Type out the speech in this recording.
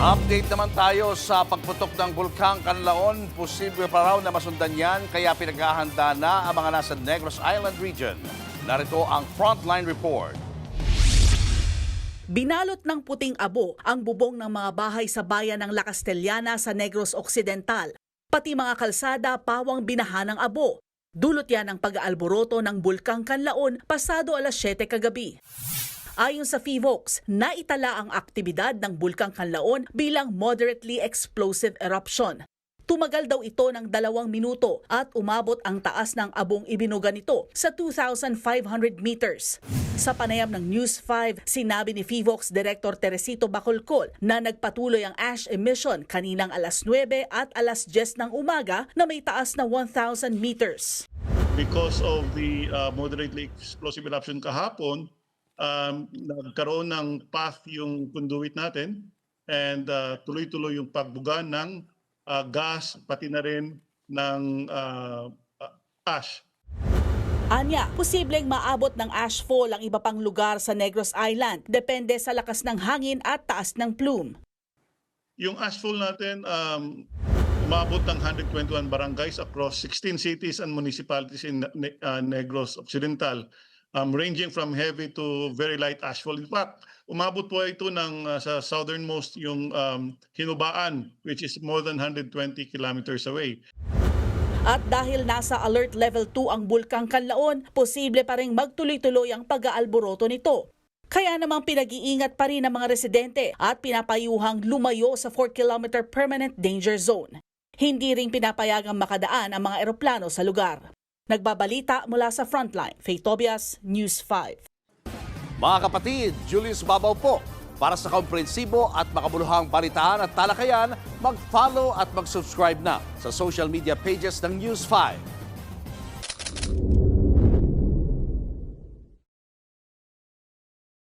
Update naman tayo sa pagputok ng Bulkang Kanlaon. Posible pa raw na masundan yan, kaya pinaghahanda na ang mga nasa Negros Island region. Narito ang Frontline Report. Binalot ng puting abo ang bubong ng mga bahay sa bayan ng La Castellana sa Negros Occidental. Pati mga kalsada pawang binaha ng abo. Dulot yan ang pag-aalboroto ng Bulkang Kanlaon pasado alas 7 kagabi. Ayon sa FIVOX, naitala ang aktibidad ng Bulkang Kanlaon bilang moderately explosive eruption. Tumagal daw ito ng 2 minuto at umabot ang taas ng abong ibinuga nito sa 2,500 meters. Sa panayam ng News 5, sinabi ni FIVOX Director Teresito Bacolcol na nagpatuloy ang ash emission kaninang alas 9 at alas 10 ng umaga na may taas na 1,000 meters. Because of the moderately explosive eruption kahapon, nagkaroon ng path yung conduit natin and tuloy-tuloy yung pagbuga ng gas pati na rin ng ash. Anya, posibleng maabot ng ashfall ang iba pang lugar sa Negros Island, depende sa lakas ng hangin at taas ng plume. Yung ashfall natin, umabot ng 121 barangays across 16 cities and municipalities in Negros Occidental, ranging from heavy to very light ashfall. In fact, umabot po ito ng sa southernmost yung Hinubaan, which is more than 120 kilometers away. At dahil nasa alert level 2 ang Bulkang Kanlaon, posible pa ring magtuloy-tuloy ang pag-aalboroto nito. Kaya namang pinag-iingat pa rin ang mga residente at pinapayuhang lumayo sa 4-kilometer permanent danger zone. Hindi ring pinapayagang makadaan ang mga eroplano sa lugar. Nagbabalita mula sa Frontline, Faye Tobias, News 5. Mga kapatid, Julius Babaw po. Para sa komprehensibo at makabuluhang balitaan at talakayan, mag-follow at mag-subscribe na sa social media pages ng News 5.